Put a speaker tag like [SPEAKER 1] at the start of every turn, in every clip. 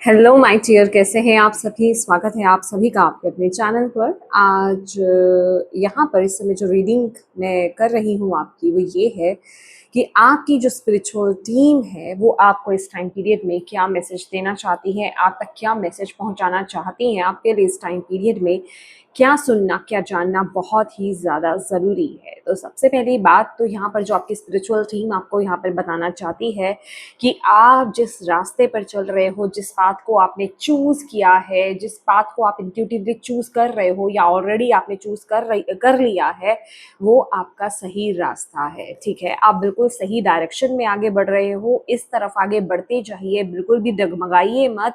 [SPEAKER 1] Hello my dear, कैसे हैं आप सभी। स्वागत है आप सभी का आपके अपने चैनल पर। आज यहाँ पर इस समय जो रीडिंग मैं कर रही हूँ आपकी वो ये है कि आपकी जो स्पिरिचुअल टीम है वो आपको इस टाइम पीरियड में क्या मैसेज देना चाहती है, आप तक क्या मैसेज पहुँचाना चाहती हैं। आपके लिए इस टाइम पीरियड में क्या सुनना, क्या जानना बहुत ही ज़्यादा ज़रूरी है। तो सबसे पहली बात तो यहाँ पर जो आपकी स्पिरिचुअल टीम आपको यहाँ पर बताना चाहती है कि आप जिस रास्ते पर चल रहे हो, जिस पाथ को आपने चूज़ किया है, जिस पाथ को आप इंट्यूटिवली चूज़ कर रहे हो या ऑलरेडी आपने चूज़ कर लिया है, वो आपका सही रास्ता है। ठीक है, आप बिल्कुल सही डायरेक्शन में आगे बढ़ रहे हो, इस तरफ आगे बढ़ते जाइए, बिल्कुल भी डगमगाइए मत।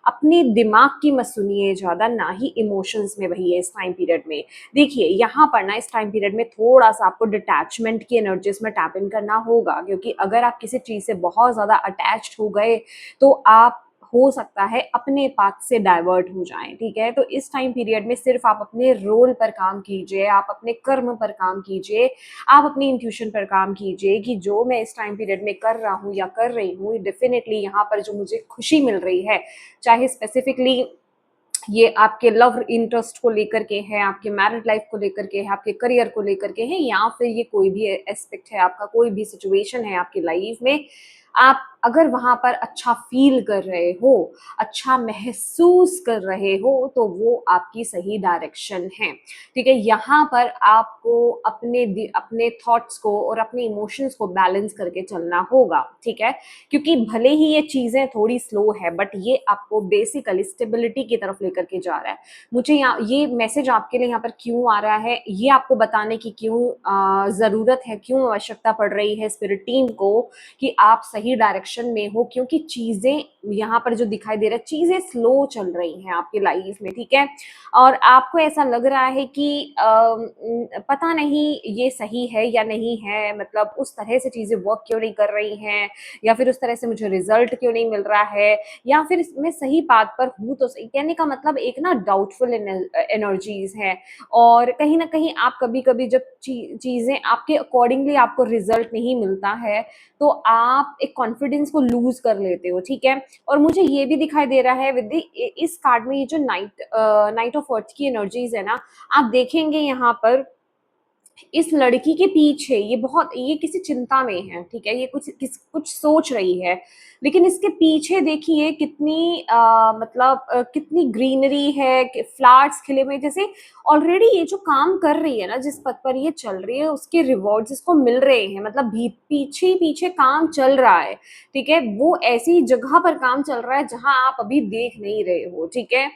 [SPEAKER 1] अपने दिमाग की मत सुनिए ज़्यादा, ना ही इमोशंस में बहिए इस टाइम पीरियड में। देखिए यहाँ पर ना इस टाइम पीरियड में थोड़ा सा आपको डिटैचमेंट की एनर्जीज में टैप इन करना होगा, क्योंकि अगर आप किसी चीज़ से बहुत ज़्यादा अटैच्ड हो गए तो आप हो सकता है अपने पाथ से डाइवर्ट हो जाएं। ठीक है, तो इस टाइम पीरियड में सिर्फ आप अपने रोल पर काम कीजिए, आप अपने कर्म पर काम कीजिए, आप अपनी इंट्यूशन पर काम कीजिए कि जो मैं इस टाइम पीरियड में कर रहा हूँ या कर रही हूँ, डेफिनेटली यहाँ पर जो मुझे खुशी मिल रही है, चाहे स्पेसिफिकली ये आपके लव इंटरेस्ट को लेकर के है, आपके मैरिड लाइफ को लेकर के है, आपके करियर को लेकर के है, या फिर ये कोई भी एस्पेक्ट है, आपका कोई भी सिचुएशन है आपकी लाइफ में, आप अगर वहां पर अच्छा फील कर रहे हो, अच्छा महसूस कर रहे हो, तो वो आपकी सही डायरेक्शन है। ठीक है, यहाँ पर आपको अपने थॉट्स को और अपने इमोशंस को बैलेंस करके चलना होगा। ठीक है, क्योंकि भले ही ये चीजें थोड़ी स्लो है, बट ये आपको बेसिकली स्टेबिलिटी की तरफ लेकर के जा रहा है। मुझे यहाँ ये मैसेज आपके लिए यहाँ पर क्यों आ रहा है, ये आपको बताने की क्यों जरूरत है, क्यों आवश्यकता पड़ रही है स्पिरिट टीम को कि आप सही डायरेक्शन में हो, क्योंकि चीजें यहाँ पर जो दिखाई दे रहा है, चीजें स्लो चल रही हैं आपकी लाइफ में। ठीक है, और आपको ऐसा लग रहा है कि पता नहीं ये सही है या नहीं है, मतलब उस तरह से चीजें वर्क क्यों नहीं कर रही हैं, या फिर उस तरह से मुझे रिजल्ट क्यों नहीं मिल रहा है, या फिर मैं सही बात पर हूँ तो सही। कहने का मतलब एक ना डाउटफुल एनर्जीज है, और कहीं ना कहीं आप कभी कभी जब चीजें आपके अकॉर्डिंगली आपको रिजल्ट नहीं मिलता है तो आप एक कॉन्फिडेंस को लूज कर लेते हो। ठीक है, और मुझे ये भी दिखाई दे रहा है विद इस कार्ड में, ये जो नाइट ऑफ अर्थ की एनर्जीज है ना, आप देखेंगे यहाँ पर इस लड़की के पीछे ये किसी चिंता में है। ठीक है, ये कुछ सोच रही है, लेकिन इसके पीछे देखिए कितनी कितनी ग्रीनरी है, फ्लावर्स खिले हुए, जैसे ऑलरेडी ये जो काम कर रही है ना, जिस पथ पर ये चल रही है, उसके रिवॉर्ड्स इसको मिल रहे हैं, मतलब पीछे ही पीछे काम चल रहा है। ठीक है, वो ऐसी जगह पर काम चल रहा है जहां आप अभी देख नहीं रहे हो। ठीक है,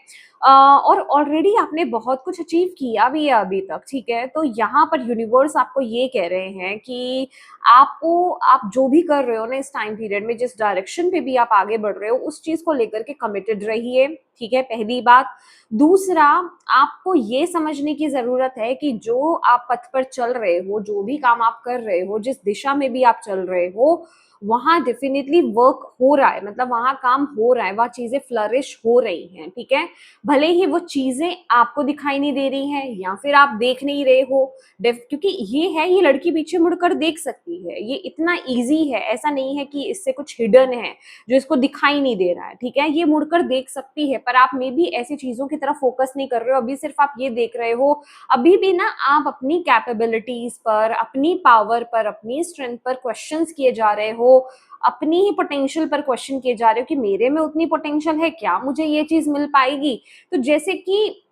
[SPEAKER 1] और ऑलरेडी आपने बहुत कुछ अचीव किया भी है अभी तक। ठीक है, तो यहाँ पर यूनिवर्स आपको ये कह रहे हैं कि आप जो भी कर रहे हो ना इस टाइम पीरियड में, जिस डायरेक्शन पे भी आप आगे बढ़ रहे हो, उस चीज को लेकर के कमिटेड रहिए। ठीक है, पहली बात। दूसरा, आपको ये समझने की जरूरत है कि जो आप पथ पर चल रहे हो, जो भी काम आप कर रहे हो, जिस दिशा में भी आप चल रहे हो, वहां डेफिनेटली वर्क हो रहा है, मतलब वहां काम हो रहा है, वहां चीजें फ्लरिश हो रही हैं। ठीक है, भले ही वो चीजें आपको दिखाई नहीं दे रही हैं या फिर आप देख नहीं रहे हो, क्योंकि ये लड़की पीछे मुड़कर देख सकती है, ये इतना इजी है, ऐसा नहीं है कि इससे कुछ हिडन है जो इसको दिखाई नहीं दे रहा है। ठीक है, ये मुड़कर देख सकती है, पर आप मे भी ऐसी चीजों की तरफ फोकस नहीं कर रहे हो, अभी सिर्फ आप ये देख रहे हो। अभी भी ना आप अपनी कैपेबिलिटीज पर, अपनी पावर पर, अपनी स्ट्रेंथ पर क्वेश्चंस किए जा रहे हो, अपनी ही पोटेंशियल पर क्वेश्चन किए जा रहे हो कि मेरे में उतनी पोटेंशियल है क्या, मुझे ये चीज मिल पाएगी। तो जैसे कि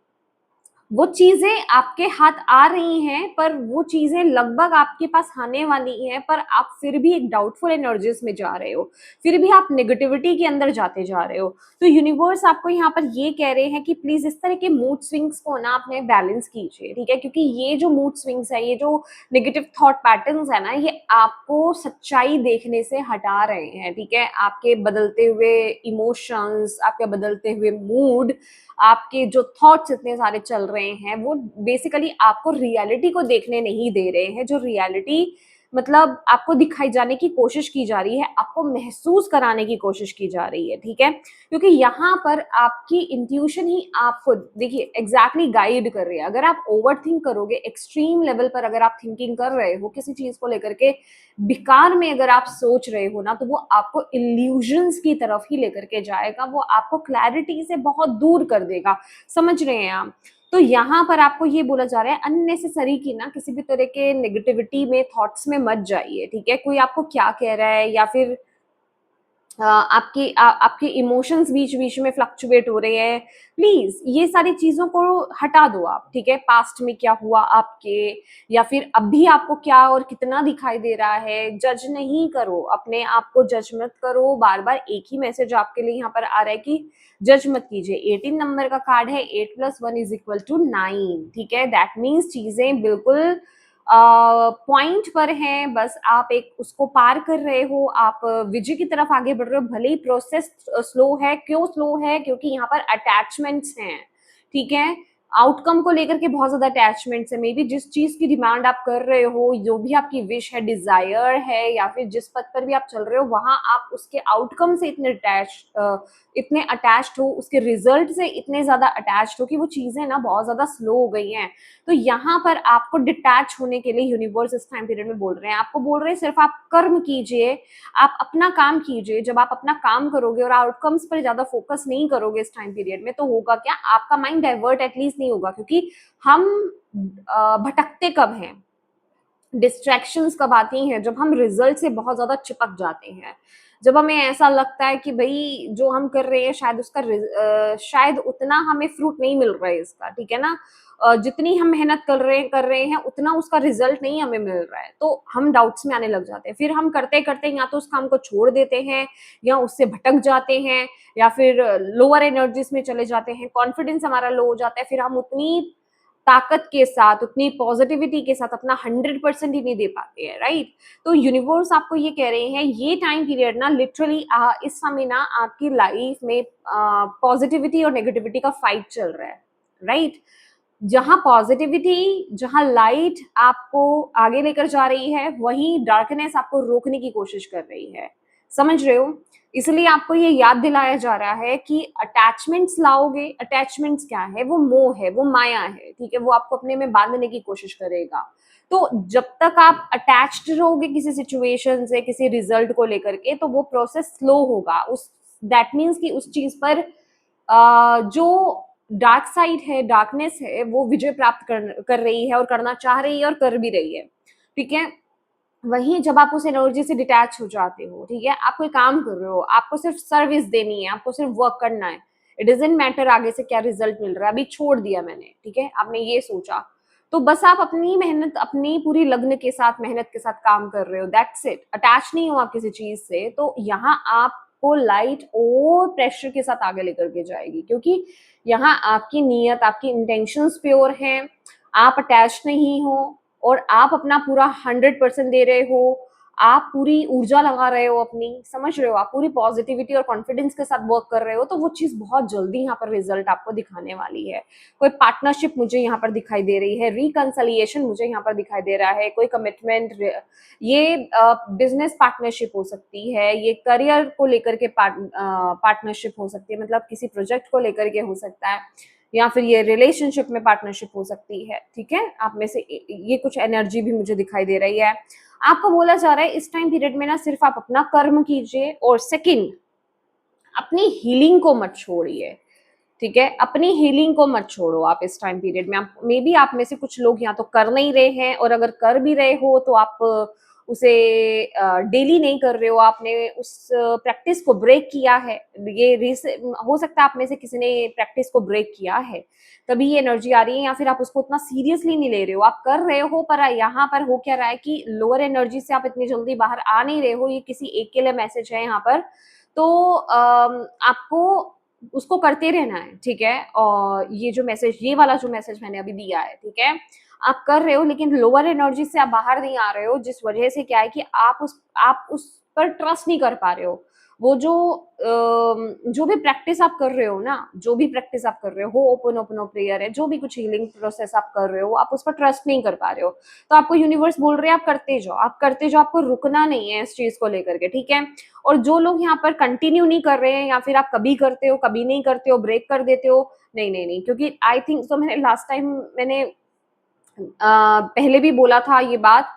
[SPEAKER 1] वो चीजें आपके हाथ आ रही हैं, पर वो चीजें लगभग आपके पास आने वाली हैं, पर आप फिर भी एक डाउटफुल एनर्जीज में जा रहे हो, फिर भी आप नेगेटिविटी के अंदर जाते जा रहे हो। तो यूनिवर्स आपको यहाँ पर ये कह रहे हैं कि प्लीज इस तरह के मूड स्विंग्स को ना अपने बैलेंस कीजिए। ठीक है, क्योंकि ये जो मूड स्विंग्स है, ये जो नेगेटिव थॉट पैटर्न्स है ना, ये आपको सच्चाई देखने से हटा रहे हैं। ठीक है, आपके बदलते हुए इमोशंस, आपके बदलते हुए मूड, आपके जो थॉट्स इतने सारे चल रहे हैं, वो बेसिकली आपको रियलिटी को देखने नहीं दे रहे हैं, जो रियलिटी मतलब आपको दिखाई जाने की कोशिश की जा रही है, आपको महसूस कराने की कोशिश की जा रही है, ठीक है? क्योंकि यहाँ पर आपकी इंट्यूशन ही आपको देखिए एग्जैक्टली गाइड कर रही है। अगर आप ओवरथिंक करोगे, एक्सट्रीम लेवल पर अगर आप थिंकिंग कर रहे हो किसी चीज को लेकर के, बेकार में अगर आप सोच रहे हो ना, तो वो आपको इल्यूजन्स की तरफ ही लेकर के जाएगा, वो आपको क्लैरिटी से बहुत दूर कर देगा। समझ रहे हैं आप? तो यहाँ पर आपको ये बोला जा रहा है अननेसेसरी की ना किसी भी तरह के नेगेटिविटी में, थॉट्स में मत जाइए, ठीक है? कोई आपको क्या कह रहा है या फिर आपके इमोशंस बीच-बीच में फ्लक्चुएट हो रहे हैं, प्लीज़ ये सारी चीज़ों को हटा दो आप, ठीक है? पास्ट में क्या हुआ आपके, या फिर अभी आपको क्या और कितना दिखाई दे रहा है, जज नहीं करो, अपने आप को जज मत करो। बार-बार एक ही मैसेज आपके लिए यहाँ पर आ रहा है कि जज मत कीजिए। 18 नंबर का कार्ड है, 8 + 1 = 9, ठीक है? दैट मीन्स चीज़ें बिल्कुल पॉइंट पर हैं, बस आप एक उसको पार कर रहे हो, आप विजय की तरफ आगे बढ़ रहे हो। भले ही प्रोसेस स्लो है, क्यों स्लो है? क्योंकि यहाँ पर अटैचमेंट्स हैं, ठीक है? आउटकम को लेकर के बहुत ज्यादा अटैचमेंट्स है। मे बी जिस चीज की डिमांड आप कर रहे हो, जो भी आपकी विश है, डिजायर है, या फिर जिस पथ पर भी आप चल रहे हो, वहां आप उसके आउटकम से इतने अटैच्ड हो, उसके रिजल्ट से इतने ज्यादा अटैच्ड हो कि वो चीजें ना बहुत ज्यादा स्लो हो गई हैं। तो यहाँ पर आपको डिटैच होने के लिए यूनिवर्स इस टाइम पीरियड में बोल रहे हैं, आपको बोल रहे हैं सिर्फ आप कर्म कीजिए, आप अपना काम कीजिए। जब आप अपना काम करोगे और आउटकम्स पर ज्यादा फोकस नहीं करोगे इस टाइम पीरियड में, तो होगा क्या? आपका माइंड डाइवर्ट एटलीस्ट नहीं होगा, क्योंकि हम भटकते कब हैं, डिस्ट्रैक्शंस कब आती हैं? जब हम रिजल्ट से बहुत ज्यादा चिपक जाते हैं, जब हमें ऐसा लगता है कि भाई जो हम कर रहे हैं शायद शायद उतना हमें फ्रूट नहीं मिल रहा है इसका, ठीक है ना? जितनी हम मेहनत कर रहे हैं उतना उसका रिजल्ट नहीं हमें मिल रहा है, तो हम डाउट्स में आने लग जाते हैं। फिर हम करते करते या तो उस काम को छोड़ देते हैं, या उससे भटक जाते हैं, या फिर लोअर एनर्जीज में चले जाते हैं, कॉन्फिडेंस हमारा लो हो जाता है, फिर हम उतनी ताकत के साथ, उतनी पॉजिटिविटी के साथ अपना 100% ही नहीं दे पाते हैं, राइट? तो यूनिवर्स आपको ये कह रहे हैं, ये टाइम पीरियड ना लिटरली इस समय ना आपकी लाइफ में पॉजिटिविटी और नेगेटिविटी का फाइट चल रहा है, राइट? जहां पॉजिटिविटी, जहां लाइट आपको आगे लेकर जा रही है, वहीं डार्कनेस आपको रोकने की कोशिश कर रही है। समझ रहे हो? इसलिए आपको ये याद दिलाया जा रहा है कि अटैचमेंट्स लाओगे। अटैचमेंट्स क्या है? वो मोह है, वो माया है, ठीक है? वो आपको अपने में बांधने की कोशिश करेगा। तो जब तक आप अटैच्ड रहोगे किसी सिचुएशन से, किसी रिजल्ट को लेकर के, तो वो प्रोसेस स्लो होगा। उस दैट मीन्स कि उस चीज पर जो डार्क साइड है, डार्कनेस है, वो विजय प्राप्त कर रही है, और करना चाह रही है, और कर भी रही है, ठीक है? वहीं जब आप उस एनर्जी से डिटैच हो जाते हो, ठीक है? आप कोई काम कर रहे हो, आपको सिर्फ सर्विस देनी है, आपको सिर्फ वर्क करना है, इट डजंट मैटर आगे से क्या रिजल्ट मिल रहा है, अभी छोड़ दिया मैंने, ठीक है? आपने ये सोचा, तो बस आप अपनी मेहनत, अपनी पूरी लगन के साथ, मेहनत के साथ काम कर रहे हो, दैट्स इट। अटैच नहीं हो आप किसी चीज से, तो यहाँ आपको लाइट और प्रेशर के साथ आगे लेकर के जाएगी, क्योंकि यहाँ आपकी नीयत, आपकी इंटेंशंस प्योर हैं, आप अटैच नहीं हो, और आप अपना पूरा 100% दे रहे हो, आप पूरी ऊर्जा लगा रहे हो अपनी, समझ रहे हो? आप पूरी पॉजिटिविटी और कॉन्फिडेंस के साथ वर्क कर रहे हो, तो वो चीज बहुत जल्दी यहाँ पर रिजल्ट आपको दिखाने वाली है। कोई पार्टनरशिप मुझे यहाँ पर दिखाई दे रही है, रिकंसलिएशन मुझे यहाँ पर दिखाई दे रहा है, कोई कमिटमेंट, ये बिजनेस पार्टनरशिप हो सकती है, ये करियर को लेकर के पार्टनरशिप हो सकती है, मतलब किसी प्रोजेक्ट को लेकर के हो सकता है, या फिर ये रिलेशनशिप में पार्टनरशिप हो सकती है, ठीक है? आप में से ये कुछ एनर्जी भी मुझे दिखाई दे रही है। आपको बोला जा रहा है इस टाइम पीरियड में ना सिर्फ आप अपना कर्म कीजिए, और सेकंड, अपनी हीलिंग को मत छोड़िए, ठीक है? अपनी हीलिंग को मत छोड़ो आप इस टाइम पीरियड में। आप मे बी आप में से कुछ लोग या तो कर नहीं रहे हैं, और अगर कर भी रहे हो तो आप उसे डेली नहीं कर रहे हो, आपने उस प्रैक्टिस को ब्रेक किया है। ये हो सकता है आप में से किसी ने प्रैक्टिस को ब्रेक किया है, तभी ये एनर्जी आ रही है, या फिर आप उसको उतना सीरियसली नहीं ले रहे हो, आप कर रहे हो, पर यहाँ पर हो क्या रहा है कि लोअर एनर्जी से आप इतनी जल्दी बाहर आ नहीं रहे हो। ये किसी एक के लिए मैसेज है यहाँ पर, तो आपको उसको करते रहना है, ठीक है? और ये जो मैसेज, ये वाला जो मैसेज मैंने अभी दिया है, ठीक है? आप कर रहे हो, लेकिन लोअर एनर्जी से आप बाहर नहीं आ रहे हो, जिस वजह से क्या है कि आप उस पर ट्रस्ट नहीं कर पा रहे हो। वो जो भी प्रैक्टिस आप कर रहे हो ना, जो भी प्रैक्टिस आप कर रहे हो, ओपन ओपन प्रेयर है, जो भी कुछ हीलिंग प्रोसेस आप कर रहे हो, आप उस पर ट्रस्ट नहीं कर पा रहे हो, तो आपको यूनिवर्स बोल रहे हैं आप करते जाओ, आप करते जाओ, आपको रुकना नहीं है इस चीज को लेकर के, ठीक है। और जो लोग यहाँ पर कंटिन्यू नहीं कर रहे हैं, या फिर आप कभी करते हो कभी नहीं करते हो, ब्रेक कर देते हो, नहीं नहीं नहीं, क्योंकि आई थिंक तो मैंने लास्ट टाइम मैंने पहले भी बोला था ये बात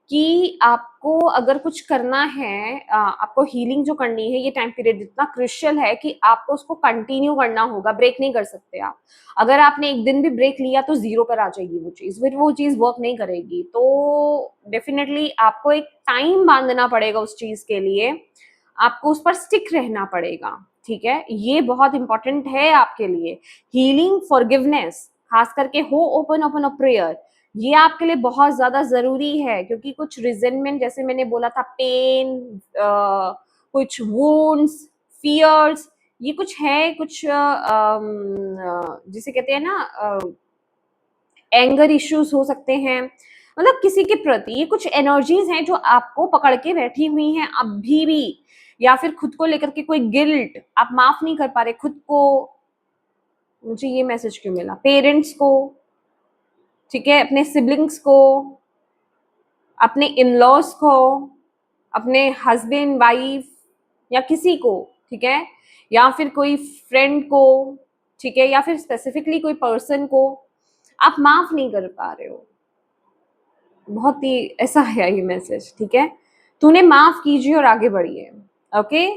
[SPEAKER 1] कि आपको अगर कुछ करना है, आपको हीलिंग जो करनी है, ये टाइम पीरियड इतना क्रिशियल है कि आपको उसको कंटिन्यू करना होगा, ब्रेक नहीं कर सकते आप। अगर आपने एक दिन भी ब्रेक लिया तो जीरो पर आ जाएगी वो चीज, फिर वो चीज वर्क नहीं करेगी। तो डेफिनेटली आपको एक टाइम बांधना पड़ेगा उस चीज के लिए, आपको उस पर स्टिक रहना पड़ेगा, ठीक है। ये बहुत इंपॉर्टेंट है आपके लिए। हीलिंग, फॉरगिवनेस, खास करके हो ओपन ओपन ऑफ प्रेयर, ये आपके लिए बहुत ज्यादा जरूरी है, क्योंकि कुछ रिजेंटमेंट, जैसे मैंने बोला था, पेन, कुछ वुंड्स, फियर्स, ये कुछ है, कुछ जिसे कहते हैं ना, एंगर इश्यूज हो सकते हैं, मतलब किसी के प्रति ये कुछ एनर्जीज हैं जो आपको पकड़ के बैठी हुई हैं अभी भी, या फिर खुद को लेकर के कोई गिल्ट, आप माफ नहीं कर पा रहे खुद को। मुझे ये मैसेज क्यों मिला? पेरेंट्स को, ठीक है, अपने सिबलिंग्स को, अपने इन लॉज को, अपने हस्बैंड वाइफ या किसी को, ठीक है, या फिर कोई फ्रेंड को, ठीक है, या फिर स्पेसिफिकली कोई पर्सन को आप माफ नहीं कर पा रहे हो। बहुत ही ऐसा है ये मैसेज, ठीक है। तूने माफ कीजिए और आगे बढ़िए, ओके।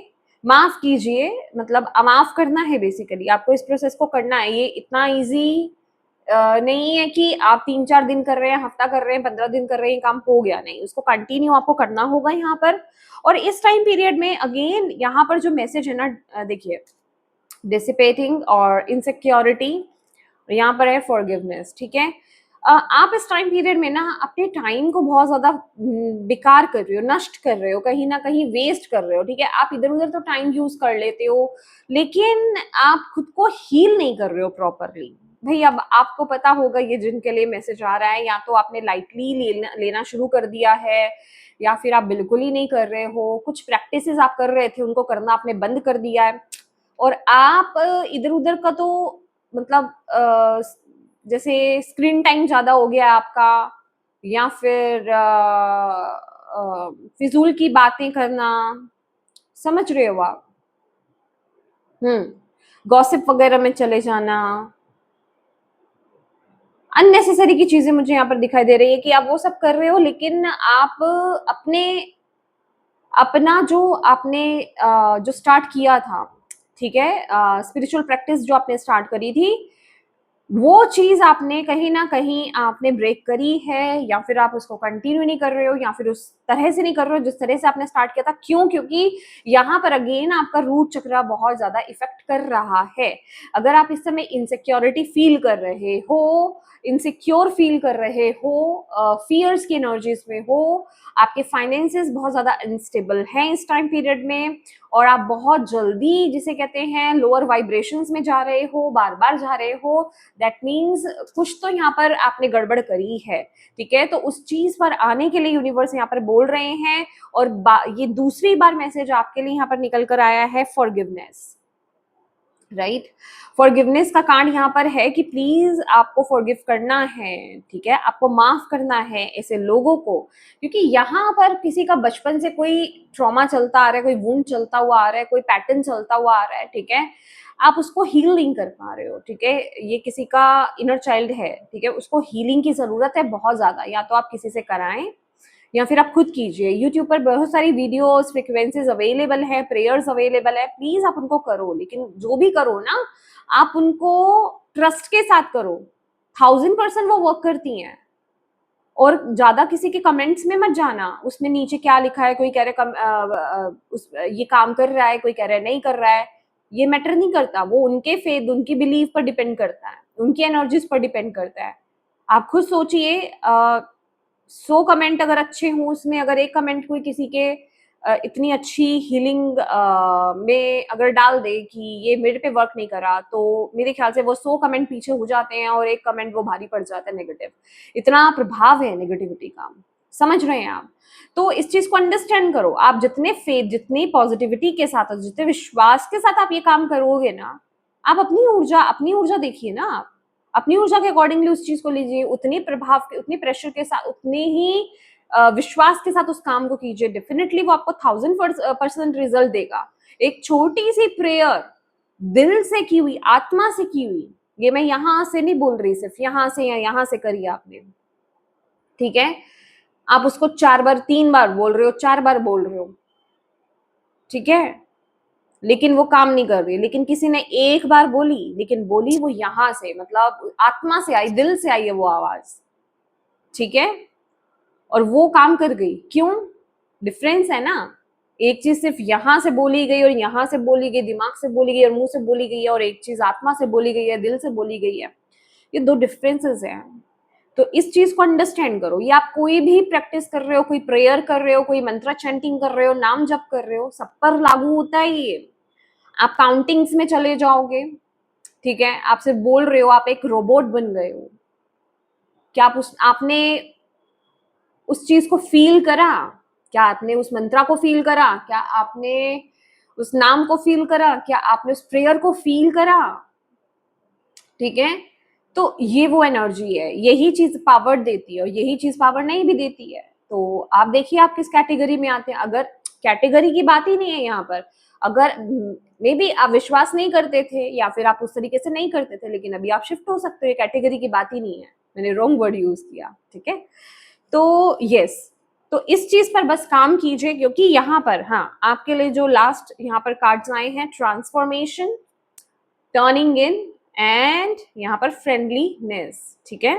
[SPEAKER 1] माफ कीजिए मतलब माफ करना है, बेसिकली आपको इस प्रोसेस को करना है। ये इतना इजी नहीं है कि आप 3-4 दिन कर रहे हैं, हफ्ता कर रहे हैं, 15 दिन कर रहे हैं, काम हो गया, नहीं, उसको कंटिन्यू आपको करना होगा यहाँ पर। और इस टाइम पीरियड में अगेन यहाँ पर जो मैसेज है ना, देखिए, डिसिपेटिंग और इनसिक्योरिटी, यहाँ पर है फॉरगिवनेस, ठीक है। आप इस टाइम पीरियड में ना अपने टाइम को बहुत ज्यादा बेकार कर रहे हो, नष्ट कर रहे हो, कहीं ना कहीं वेस्ट कर रहे हो, ठीक है। आप इधर उधर तो टाइम यूज कर लेते हो, लेकिन आप खुद को हील नहीं कर रहे हो प्रॉपरली। भाई अब आपको पता होगा ये जिनके लिए मैसेज आ रहा है, या तो आपने लाइटली लेना शुरू कर दिया है, या फिर आप बिल्कुल ही नहीं कर रहे हो। कुछ प्रैक्टिसेस आप कर रहे थे, उनको करना आपने बंद कर दिया है, और आप इधर उधर का तो मतलब जैसे स्क्रीन टाइम ज्यादा हो गया आपका, या फिर फिजूल की बातें करना, समझ रहे हो आप? गॉसिप वगैरह में चले जाना, अननेसेसरी की चीजें मुझे यहाँ पर दिखाई दे रही है कि आप वो सब कर रहे हो, लेकिन आप अपने अपना जो आपने जो स्टार्ट किया था, ठीक है, स्पिरिचुअल प्रैक्टिस जो आपने स्टार्ट करी थी, वो चीज आपने कहीं ना कहीं आपने ब्रेक करी है, या फिर आप उसको कंटिन्यू नहीं कर रहे हो, या फिर उस तरह से नहीं कर रहे हो जिस तरह से आपने स्टार्ट किया था। क्यों? क्योंकि यहाँ पर अगेन आपका रूट चक्र बहुत ज्यादा इफेक्ट कर रहा है। अगर आप इस समय इनसिक्योरिटी फील कर रहे हो, इनसिक्योर फील कर रहे हो, फियर्स की एनर्जीज में हो, आपके फाइनेंसेस बहुत ज्यादा अनस्टेबल हैं इस टाइम पीरियड में, और आप बहुत जल्दी जिसे कहते हैं लोअर वाइब्रेशंस में जा रहे हो, बार बार जा रहे हो, दैट मीन्स कुछ तो यहाँ पर आपने गड़बड़ करी है, ठीक है। तो उस चीज पर आने के लिए यूनिवर्स यहाँ पर बोल रहे हैं, और ये दूसरी बार मैसेज आपके लिए यहाँ पर निकल कर आया है, फॉरगिवनेस, राइट। फॉरगिवनेस का कांड यहाँ पर है कि प्लीज आपको फॉरगिव करना है, ठीक है, आपको माफ करना है ऐसे लोगों को, क्योंकि यहाँ पर किसी का बचपन से कोई ट्रॉमा चलता आ रहा है, कोई वुंड चलता हुआ आ रहा है, कोई पैटर्न चलता हुआ आ रहा है, ठीक है। आप उसको हील नहीं कर पा रहे हो, ठीक है। ये किसी का इनर चाइल्ड है, ठीक है, उसको हीलिंग की जरूरत है बहुत ज्यादा। या तो आप किसी से कराएं, या फिर आप खुद कीजिए। यूट्यूब पर बहुत सारी वीडियोस, फ्रिक्वेंसीज अवेलेबल है, प्रेयर्स अवेलेबल है, प्लीज आप उनको करो। लेकिन जो भी करो ना, आप उनको ट्रस्ट के साथ करो, 1000% वो वर्क करती हैं। और ज्यादा किसी के कमेंट्स में मत जाना, उसमें नीचे क्या लिखा है, कोई कह रहा है ये काम कर रहा है, कोई कह रहा है नहीं कर रहा है, ये मैटर नहीं करता। वो उनके फेथ, उनकी बिलीफ पर डिपेंड करता है, उनकी एनर्जीज पर डिपेंड करता है। आप खुद सोचिए, 100 कमेंट अगर अच्छे हों, उसमें अगर एक कमेंट कोई किसी के इतनी अच्छी हीलिंग में अगर डाल दे कि ये मेरे पे वर्क नहीं करा, तो मेरे ख्याल से वो 100 कमेंट पीछे हो जाते हैं और एक कमेंट वो भारी पड़ जाता है नेगेटिव। इतना प्रभाव है नेगेटिविटी का, समझ रहे हैं आप? तो इस चीज को अंडरस्टैंड करो। आप जितने फेथ, जितनी पॉजिटिविटी के साथ और जितने विश्वास के साथ आप ये काम करोगे ना, आप अपनी ऊर्जा देखिए ना, आप अपनी ऊर्जा के अकॉर्डिंगली उस चीज को लीजिए, उतनी प्रभाव के, उतनी प्रेशर के साथ, उतने ही विश्वास के साथ उस काम को कीजिए। डेफिनेटली वो आपको 1000% रिजल्ट देगा। एक छोटी सी प्रेयर दिल से की हुई, आत्मा से की हुई, ये मैं यहां से नहीं बोल रही, सिर्फ यहां से या यहां से करिए आपने, ठीक है? आप उसको 4 बार 3 बार बोल रहे हो, 4 बार बोल रहे हो, ठीक है, लेकिन वो काम नहीं कर रही। लेकिन किसी ने एक बार बोली, लेकिन बोली वो यहां से, मतलब आत्मा से आई, दिल से आई है वो आवाज, ठीक है, और वो काम कर गई। क्यों? डिफरेंस है ना। एक चीज सिर्फ यहां से बोली गई और यहां से बोली गई, दिमाग से बोली गई और मुंह से बोली गई है, और एक चीज आत्मा से बोली गई है, दिल से बोली गई है। ये दो डिफरेंसेस हैं। तो इस चीज को अंडरस्टैंड करो। ये आप कोई भी प्रैक्टिस कर रहे हो, कोई प्रेयर कर रहे हो, कोई मंत्र चैंटिंग कर रहे हो, नाम जप कर रहे हो, सब पर लागू होता है ये। आप काउंटिंग्स में चले जाओगे, ठीक है, आप सिर्फ बोल रहे हो, आप एक रोबोट बन गए हो। क्या आपने उस चीज को फील करा? क्या आपने उस मंत्रा को फील करा? क्या आपने उस नाम को फील करा? क्या आपने उस प्रेयर को फील करा? ठीक है, तो ये वो एनर्जी है, यही चीज पावर देती है, और यही चीज पावर नहीं भी देती है। तो आप देखिए आप किस कैटेगरी में आते हैं। अगर कैटेगरी की बात ही नहीं है यहाँ पर, अगर मे बी आप विश्वास नहीं करते थे या फिर आप उस तरीके से नहीं करते थे, लेकिन अभी आप शिफ्ट हो सकते हो, कैटेगरी की बात ही नहीं है, मैंने रॉन्ग वर्ड यूज किया, ठीक है। तो यस, तो इस चीज पर बस काम कीजिए, क्योंकि यहाँ पर हाँ आपके लिए जो लास्ट यहाँ पर कार्ड्स आए हैं, ट्रांसफॉर्मेशन, टर्निंग इन एंड यहाँ पर फ्रेंडलीनेस, ठीक है।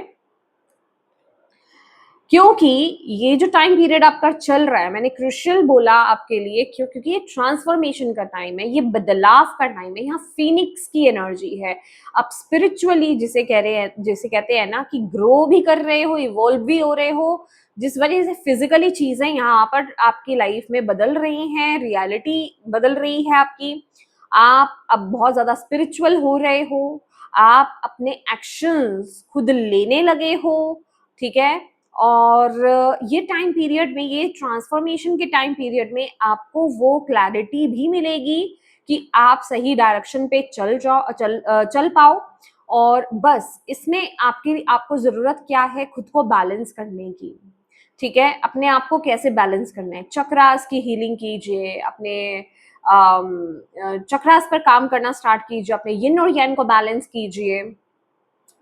[SPEAKER 1] क्योंकि ये जो टाइम पीरियड आपका चल रहा है, मैंने क्रूशियल बोला आपके लिए क्यों? क्योंकि ये ट्रांसफॉर्मेशन का टाइम है, ये बदलाव का टाइम है, यहाँ फिनिक्स की एनर्जी है। आप स्पिरिचुअली जिसे कह रहे हैं, जिसे कहते हैं ना कि ग्रो भी कर रहे हो, इवॉल्व भी हो रहे हो, जिस वजह से फिजिकली चीजें यहाँ पर आपकी लाइफ में बदल रही हैं, रियलिटी बदल रही है आपकी। आप अब बहुत ज्यादा स्पिरिचुअल हो रहे हो, आप अपने एक्शंस खुद लेने लगे हो, ठीक है। और ये टाइम पीरियड में, ये ट्रांसफॉर्मेशन के टाइम पीरियड में आपको वो क्लैरिटी भी मिलेगी कि आप सही डायरेक्शन पे चल पाओ। और बस इसमें आपको जरूरत क्या है? खुद को बैलेंस करने की, ठीक है। अपने आप को कैसे बैलेंस करना है? चक्रास की हीलिंग कीजिए, अपने चक्रास पर काम करना स्टार्ट कीजिए, अपने यिन और यंग को बैलेंस कीजिए,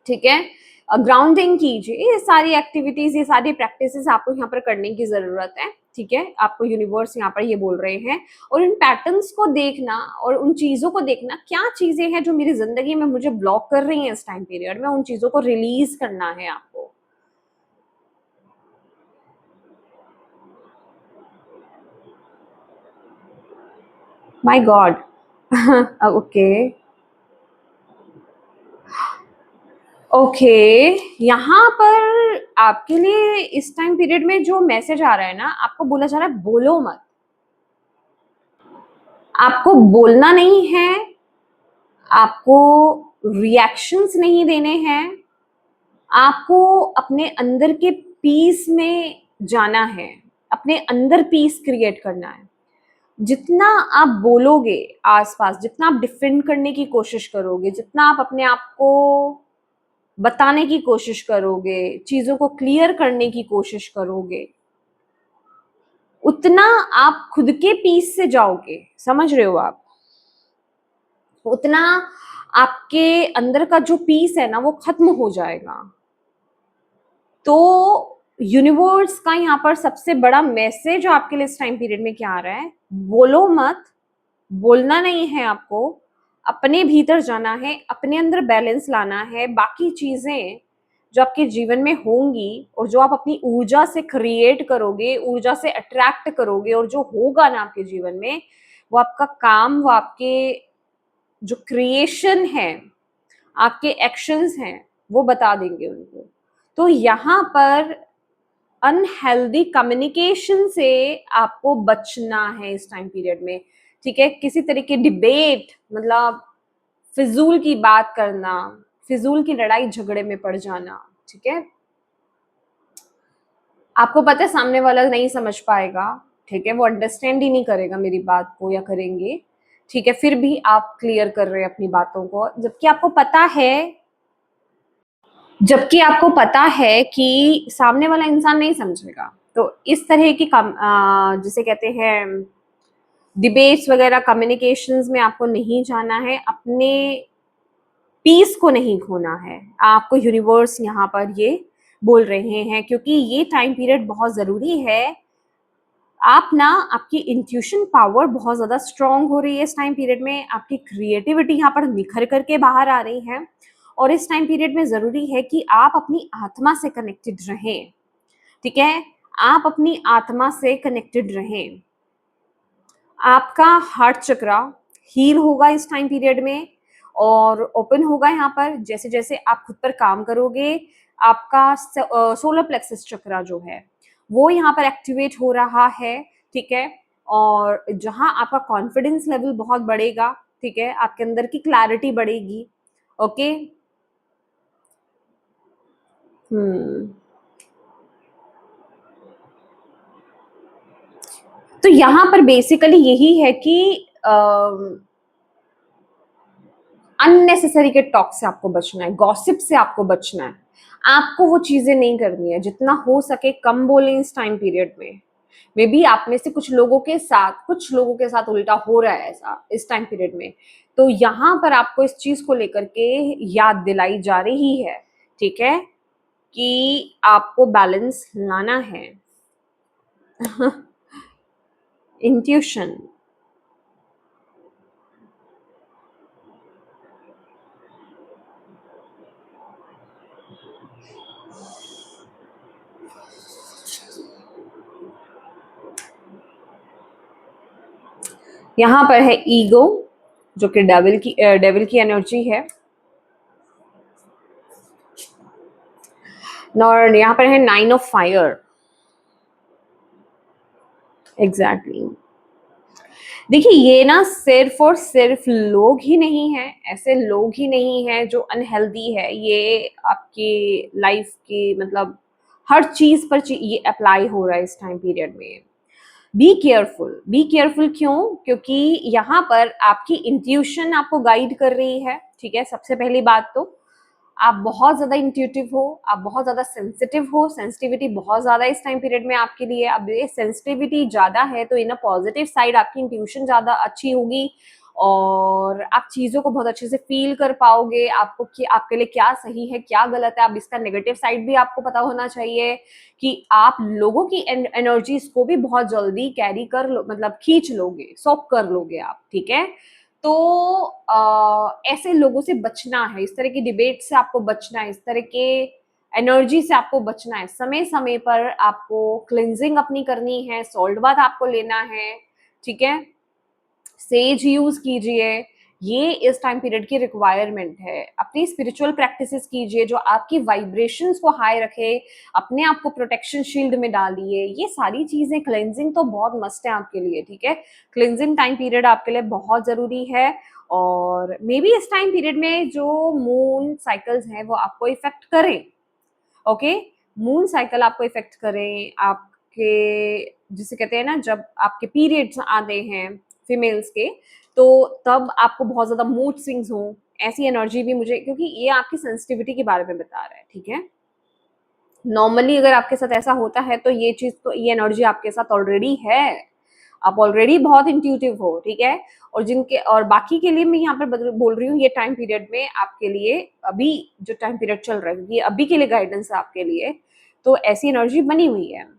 [SPEAKER 1] ठीक है। ग्राउंडिंग कीजिए, ये सारी एक्टिविटीज, ये सारी प्रैक्टिसेस आपको यहाँ पर करने की जरूरत है, ठीक है। आपको यूनिवर्स यहाँ पर ये बोल रहे हैं, और इन पैटर्न्स को देखना और उन चीजों को देखना, क्या चीजें हैं जो मेरी जिंदगी में मुझे ब्लॉक कर रही हैं इस टाइम पीरियड में, उन चीजों को रिलीज करना है आपको। My God. ओके ओके, यहाँ पर आपके लिए इस टाइम पीरियड में जो मैसेज आ रहा है ना, आपको बोला जा रहा है बोलो मत। आपको बोलना नहीं है, आपको रिएक्शंस नहीं देने हैं, आपको अपने अंदर के पीस में जाना है, अपने अंदर पीस क्रिएट करना है। जितना आप बोलोगे आसपास, जितना आप डिफेंड करने की कोशिश करोगे, जितना आप अपने आप को बताने की कोशिश करोगे, चीजों को क्लियर करने की कोशिश करोगे, उतना आप खुद के पीस से जाओगे। समझ रहे हो आप? उतना आपके अंदर का जो पीस है ना, वो खत्म हो जाएगा। तो यूनिवर्स का यहाँ पर सबसे बड़ा मैसेज आपके लिए इस टाइम पीरियड में क्या आ रहा है? बोलो मत, बोलना नहीं है आपको, अपने भीतर जाना है, अपने अंदर बैलेंस लाना है। बाकी चीजें जो आपके जीवन में होंगी और जो आप अपनी ऊर्जा से क्रिएट करोगे, ऊर्जा से अट्रैक्ट करोगे, और जो होगा ना आपके जीवन में, वो आपका काम, वो आपके जो क्रिएशन है, आपके एक्शंस हैं, वो बता देंगे उनको। तो यहाँ पर अनहेल्दी कम्युनिकेशन से आपको बचना है इस टाइम पीरियड में, ठीक है। किसी तरह की डिबेट, मतलब फिजूल की बात करना, फिजूल की लड़ाई झगड़े में पड़ जाना, ठीक है। आपको पता है सामने वाला नहीं समझ पाएगा, ठीक है, वो अंडरस्टैंड ही नहीं करेगा मेरी बात को या करेंगे, ठीक है, फिर भी आप क्लियर कर रहे हैं अपनी बातों को, जबकि आपको पता है कि सामने वाला इंसान नहीं समझेगा। तो इस तरह की जिसे कहते हैं डिबेट्स वगैरह, कम्युनिकेशंस में आपको नहीं जाना है, अपने पीस को नहीं खोना है। आपको यूनिवर्स यहाँ पर ये बोल रहे हैं, क्योंकि ये टाइम पीरियड बहुत ज़रूरी है। आप ना, आपकी इंट्यूशन पावर बहुत ज़्यादा स्ट्रांग हो रही है इस टाइम पीरियड में, आपकी क्रिएटिविटी यहाँ पर निखर करके बाहर आ रही है। और इस टाइम पीरियड में ज़रूरी है कि आप अपनी आत्मा से कनेक्टेड रहें, ठीक है? आप अपनी आत्मा से कनेक्टेड रहें। आपका हार्ट चक्रा हील होगा इस टाइम पीरियड में और ओपन होगा यहाँ पर। जैसे जैसे आप खुद पर काम करोगे, आपका सोलर प्लेक्सस चक्रा जो है वो यहाँ पर एक्टिवेट हो रहा है, ठीक है? और जहाँ आपका कॉन्फिडेंस लेवल बहुत बढ़ेगा, ठीक है, आपके अंदर की क्लैरिटी बढ़ेगी। ओके। तो यहाँ पर बेसिकली यही है कि अननेसेसरी के टॉक से आपको बचना है, गॉसिप से आपको बचना है। आपको वो चीजें नहीं करनी है, जितना हो सके कम बोलें इस टाइम पीरियड में। मे बी आप में से कुछ लोगों के साथ उल्टा हो रहा है ऐसा इस टाइम पीरियड में। तो यहाँ पर आपको इस चीज को लेकर के याद दिलाई जा रही है, ठीक है, कि आपको बैलेंस लाना है। इंट्यूशन। यहाँ पर है ईगो, जो कि डेविल की एनर्जी है। और यहाँ पर है 9 ऑफ फायर। एग्जैक्टली। देखिए, ये ना सिर्फ और सिर्फ लोग ही नहीं है, ऐसे लोग ही नहीं है जो अनहेल्दी है। ये आपकी लाइफ की मतलब हर चीज पर ये अप्लाई हो रहा है इस टाइम पीरियड में। Be careful. बी केयरफुल क्यों? क्योंकि यहाँ पर आपकी इंट्यूशन आपको गाइड कर रही है, ठीक है। सबसे पहली बात तो आप बहुत ज्यादा इंट्यूटिव हो, आप बहुत ज्यादा सेंसिटिव हो, सेंसिटिविटी बहुत ज्यादा इस टाइम पीरियड में आपके लिए। अब ये सेंसिटिविटी ज्यादा है तो इन अ पॉजिटिव साइड आपकी इंट्यूशन ज्यादा अच्छी होगी और आप चीजों को बहुत अच्छे से फील कर पाओगे। आपको कि आपके लिए क्या सही है क्या गलत है। अब इसका नेगेटिव साइड भी आपको पता होना चाहिए कि आप लोगों की एनर्जीज को भी बहुत जल्दी कैरी कर लो, मतलब खींच लोगे, सॉक कर लोगे आप, ठीक है। तो ऐसे लोगों से बचना है, इस तरह की डिबेट से आपको बचना है, इस तरह के एनर्जी से आपको बचना है। समय समय पर आपको क्लिनजिंग अपनी करनी है, सॉल्ट बाथ आपको लेना है, ठीक है। सेज यूज कीजिए, ये इस टाइम पीरियड की रिक्वायरमेंट है। अपनी स्पिरिचुअल प्रैक्टिसेस कीजिए जो आपकी वाइब्रेशंस को हाई रखे, अपने आप को प्रोटेक्शन शील्ड में डालिए। ये सारी चीजें, क्लेंजिंग तो बहुत मस्ट है आपके लिए, ठीक है। क्लेंजिंग टाइम पीरियड आपके लिए बहुत जरूरी है। और मे बी इस टाइम पीरियड में जो मून साइकिल्स हैं वो आपको इफेक्ट करें, ओके। मून साइकिल आपको इफेक्ट करें, आपके जिसे कहते हैं ना, जब आपके पीरियड्स आते हैं फीमेल्स के, तो तब आपको बहुत ज्यादा मूड स्विंग्स हो, ऐसी एनर्जी भी मुझे, क्योंकि ये आपकी सेंसिटिविटी के बारे में बता रहा है, ठीक है। नॉर्मली अगर आपके साथ ऐसा होता है तो ये चीज, तो ये एनर्जी आपके साथ ऑलरेडी है, आप ऑलरेडी बहुत इंट्यूटिव हो, ठीक है। और जिनके, और बाकी के लिए मैं यहाँ पर बोल रही हूँ, ये टाइम पीरियड में आपके लिए, अभी जो टाइम पीरियड चल रहा है, ये अभी के लिए गाइडेंस है आपके लिए, तो ऐसी एनर्जी बनी हुई है,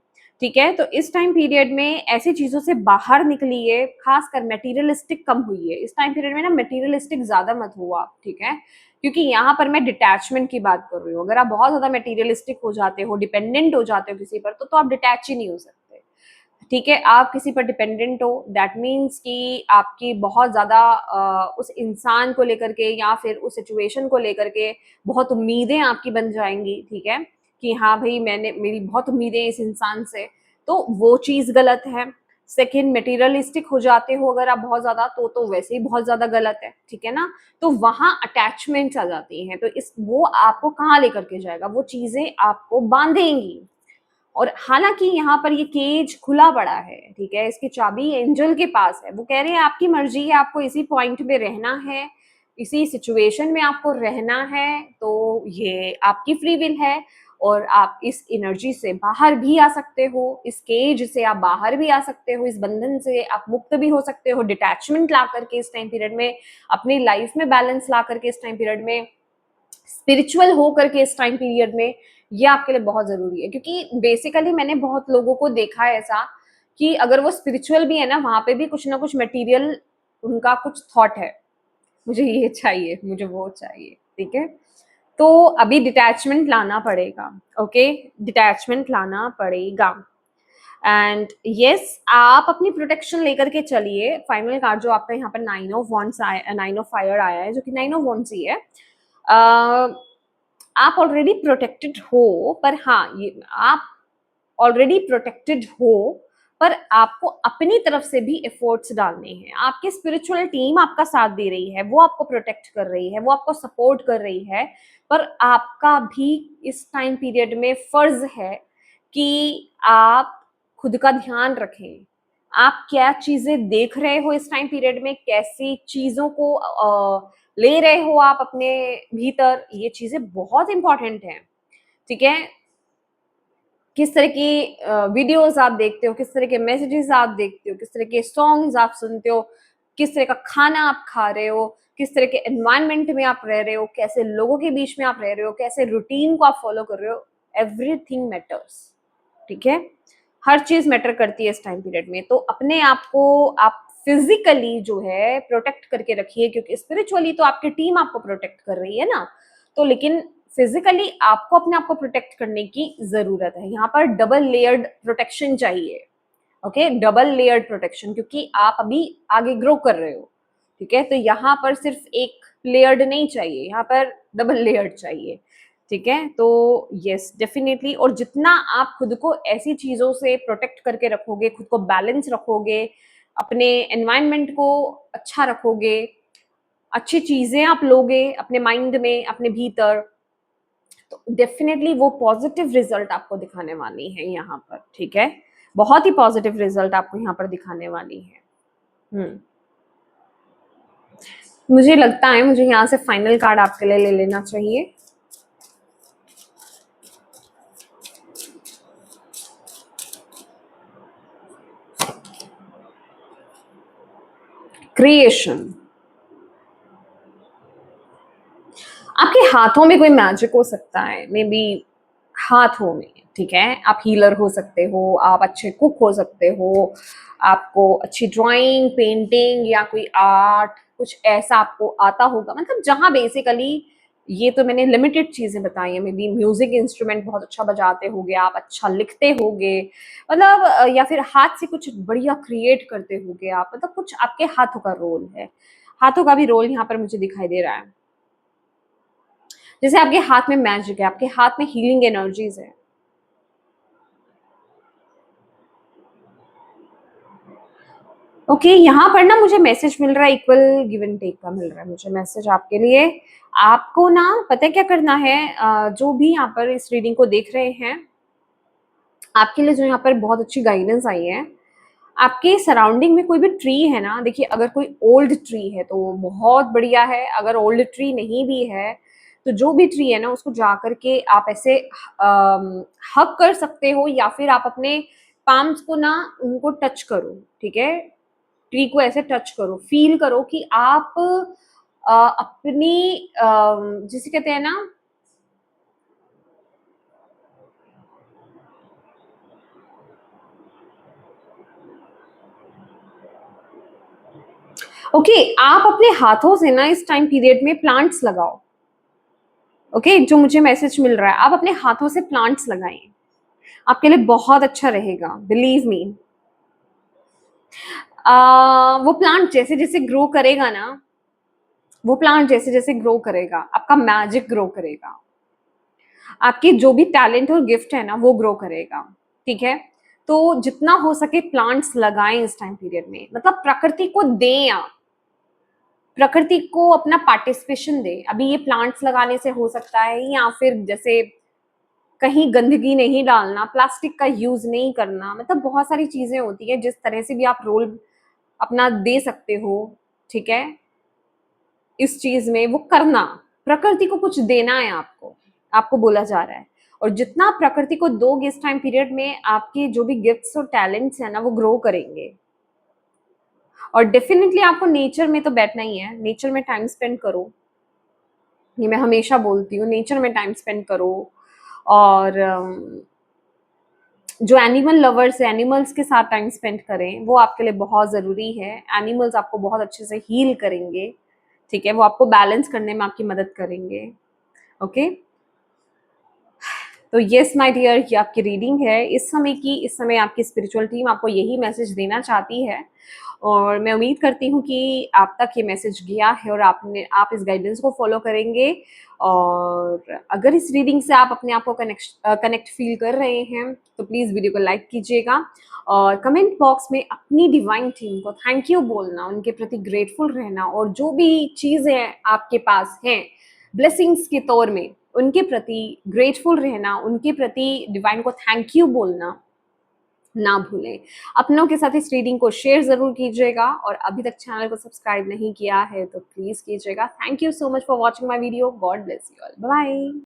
[SPEAKER 1] ठीक है। तो इस टाइम पीरियड में ऐसी चीजों से बाहर निकलिए, खासकर मटेरियलिस्टिक कम हुई है इस टाइम पीरियड में ना, मटेरियलिस्टिक ज्यादा मत हुआ आप, ठीक है। क्योंकि यहाँ पर मैं डिटैचमेंट की बात कर रही हूँ। अगर आप बहुत ज्यादा मटेरियलिस्टिक हो जाते हो, डिपेंडेंट हो जाते हो किसी पर, तो आप डिटैच ही नहीं हो सकते, ठीक है। आप किसी पर डिपेंडेंट हो, दैट मीन्स कि आपकी बहुत ज्यादा उस इंसान को लेकर के या फिर उस सिचुएशन को लेकर के बहुत उम्मीदें आपकी बन जाएंगी, ठीक है, कि हाँ भाई मेरी बहुत उम्मीदें इस इंसान से, तो वो चीज गलत है। सेकेंड, मटेरियलिस्टिक हो जाते हो अगर आप बहुत ज्यादा, तो वैसे ही बहुत ज्यादा गलत है, ठीक है ना। तो वहां अटैचमेंट्स आ जाती हैं, तो इस वो आपको कहाँ लेकर के जाएगा, वो चीजें आपको बांधेंगी, और हालांकि यहाँ पर ये केज खुला पड़ा है, ठीक है, इसकी चाबी एंजल के पास है, वो कह रहे हैं आपकी मर्जी है, आपको इसी पॉइंट में रहना है, इसी सिचुएशन में आपको रहना है, तो ये आपकी फ्री विल है और आप इस एनर्जी से बाहर भी आ सकते हो, इस केज से आप बाहर भी आ सकते हो, इस बंधन से आप मुक्त भी हो सकते हो, डिटैचमेंट ला करके इस टाइम पीरियड में, अपनी लाइफ में बैलेंस ला करके इस टाइम पीरियड में, स्पिरिचुअल हो करके इस टाइम पीरियड में, ये आपके लिए बहुत जरूरी है। क्योंकि बेसिकली मैंने बहुत लोगों को देखा है ऐसा कि अगर वो स्पिरिचुअल भी है ना, वहां पे भी कुछ ना कुछ मटेरियल उनका कुछ थॉट है, मुझे ये चाहिए, मुझे वो चाहिए, ठीक है। तो अभी डिटैचमेंट लाना पड़ेगा, ओके, डिटैचमेंट लाना पड़ेगा। एंड यस, आप अपनी प्रोटेक्शन लेकर के चलिए। फाइनल कार्ड जो आपका यहाँ पर 9 ऑफ वॉन्ड्स आया, 9 ऑफ फायर आया है, जो कि 9 ऑफ वॉन्ड्स ही है। आप ऑलरेडी प्रोटेक्टेड हो, पर हाँ, ये आप ऑलरेडी प्रोटेक्टेड हो, पर आपको अपनी तरफ से भी एफर्ट्स डालने हैं। आपकी स्पिरिचुअल टीम आपका साथ दे रही है, वो आपको प्रोटेक्ट कर रही है, वो आपको सपोर्ट कर रही है, पर आपका भी इस टाइम पीरियड में फर्ज है कि आप खुद का ध्यान रखें। आप क्या चीजें देख रहे हो इस टाइम पीरियड में, कैसी चीजों को ले रहे हो आप अपने भीतर, ये चीजें बहुत इंपॉर्टेंट हैं, ठीक है। किस तरह की वीडियोस आप देखते हो, किस तरह के मैसेजेस आप देखते हो, किस तरह के सॉन्ग्स आप सुनते हो, किस तरह का खाना आप खा रहे हो, किस तरह के एनवायरनमेंट में आप रह रहे हो, कैसे लोगों के बीच में आप रह रहे हो, कैसे रूटीन को आप फॉलो कर रहे हो, एवरीथिंग मैटर्स, ठीक है। हर चीज मैटर करती है इस टाइम पीरियड में। तो अपने आप को आप फिजिकली जो है प्रोटेक्ट करके रखिए, क्योंकि स्पिरिचुअली तो आपकी टीम आपको प्रोटेक्ट कर रही है ना, तो लेकिन फिजिकली आपको अपने आप को प्रोटेक्ट करने की जरूरत है। यहाँ पर डबल लेयर्ड प्रोटेक्शन चाहिए, ओके, डबल लेयर्ड प्रोटेक्शन, क्योंकि आप अभी आगे ग्रो कर रहे हो, ठीक है। तो यहाँ पर सिर्फ एक लेयर्ड नहीं चाहिए, यहाँ पर डबल लेयर्ड चाहिए, ठीक है। तो यस, डेफिनेटली, और जितना आप खुद को ऐसी चीजों से प्रोटेक्ट करके रखोगे, खुद को बैलेंस रखोगे, अपने एनवायरनमेंट को अच्छा रखोगे, अच्छी चीजें आप लोगे अपने माइंड में, अपने भीतर, तो डेफिनेटली वो पॉजिटिव रिजल्ट आपको दिखाने वाली है यहाँ पर, ठीक है। बहुत ही पॉजिटिव रिजल्ट आपको यहाँ पर दिखाने वाली है। मुझे लगता है मुझे यहाँ से फाइनल कार्ड आपके लिए ले लेना चाहिए। क्रिएशन, आपके हाथों में कोई मैजिक हो सकता है, मे बी हाथों में, ठीक है। आप हीलर हो सकते हो, आप अच्छे कुक हो सकते हो, आपको अच्छी ड्राइंग, पेंटिंग या कोई आर्ट, कुछ ऐसा आपको आता होगा, मतलब जहां बेसिकली, ये तो मैंने लिमिटेड चीजें बताई हैं, मे बी म्यूजिक इंस्ट्रूमेंट बहुत अच्छा बजाते होगे आप, अच्छा लिखते होगे, मतलब या फिर हाथ से कुछ बढ़िया क्रिएट करते होगे आप, मतलब कुछ आपके हाथों का रोल है। हाथों का भी रोल यहाँ पर मुझे दिखाई दे रहा है, जैसे आपके हाथ में मैजिक है, आपके हाथ में हीलिंग एनर्जीज है। ओके, यहाँ पर ना मुझे मैसेज मिल रहा है, इक्वल गिव एंड टेक का मिल रहा है मुझे मैसेज आपके लिए। आपको ना पता है क्या करना है, जो भी यहाँ पर इस रीडिंग को देख रहे हैं, आपके लिए जो यहाँ पर बहुत अच्छी गाइडेंस आई है, आपके सराउंडिंग में कोई भी ट्री है ना, देखिए अगर कोई ओल्ड ट्री है तो बहुत बढ़िया है, अगर ओल्ड ट्री नहीं भी है तो जो भी ट्री है ना, उसको जा करके आप ऐसे हक कर सकते हो, या फिर आप अपने पाम्स को ना उनको टच करो, ठीक है। ट्री को ऐसे टच करो, फील करो कि आप अपनी जिसे कहते हैं ना, ओके, आप अपने हाथों से ना इस टाइम पीरियड में प्लांट्स लगाओ, ओके, जो मुझे मैसेज मिल रहा है, आप अपने हाथों से प्लांट्स लगाएं, आपके लिए बहुत अच्छा रहेगा, बिलीव मी। वो प्लांट जैसे जैसे ग्रो करेगा ना, वो प्लांट जैसे जैसे ग्रो करेगा, आपका मैजिक ग्रो करेगा, आपकी जो भी टैलेंट और गिफ्ट है ना, वो ग्रो करेगा, ठीक है। तो जितना हो सके प्लांट्स लगाएं इस टाइम पीरियड में, मतलब प्रकृति को दें आप, प्रकृति को अपना पार्टिसिपेशन दें। अभी ये प्लांट्स लगाने से हो सकता है, या फिर जैसे कहीं गंदगी नहीं डालना, प्लास्टिक का यूज नहीं करना, मतलब बहुत सारी चीजें होती है जिस तरह से भी आप रोल अपना दे सकते हो, ठीक है, इस चीज में वो करना। प्रकृति को कुछ देना है आपको, आपको बोला जा रहा है। और जितना आप प्रकृति को दोगे इस टाइम पीरियड में, आपके जो भी गिफ्ट्स और टैलेंट्स है ना वो ग्रो करेंगे। और डेफिनेटली आपको नेचर में तो बैठना ही है, नेचर में टाइम स्पेंड करो, ये मैं हमेशा बोलती हूँ, नेचर में टाइम स्पेंड करो। और जो एनिमल लवर्स है, एनिमल्स के साथ टाइम स्पेंड करें, वो आपके लिए बहुत ज़रूरी है। एनिमल्स आपको बहुत अच्छे से हील करेंगे, ठीक है, वो आपको बैलेंस करने में आपकी मदद करेंगे। ओके, तो यस माय डियर, ये आपकी रीडिंग है इस समय की। इस समय आपकी स्पिरिचुअल टीम आपको यही मैसेज देना चाहती है, और मैं उम्मीद करती हूँ कि आप तक ये मैसेज गया है और आप इस गाइडेंस को फॉलो करेंगे। और अगर इस रीडिंग से आप अपने आप को कनेक्ट फील कर रहे हैं तो प्लीज़ वीडियो को लाइक कीजिएगा, और कमेंट बॉक्स में अपनी डिवाइन टीम को थैंक यू बोलना, उनके प्रति ग्रेटफुल रहना, और जो भी चीज़ें आपके पास हैं ब्लेसिंग्स के तौर में, उनके प्रति ग्रेटफुल रहना, उनके प्रति डिवाइन को थैंक यू बोलना ना भूलें। अपनों के साथ इस रीडिंग को शेयर ज़रूर कीजिएगा, और अभी तक चैनल को सब्सक्राइब नहीं किया है तो प्लीज़ कीजिएगा। Thank you so much for watching my video. God bless you all. Bye.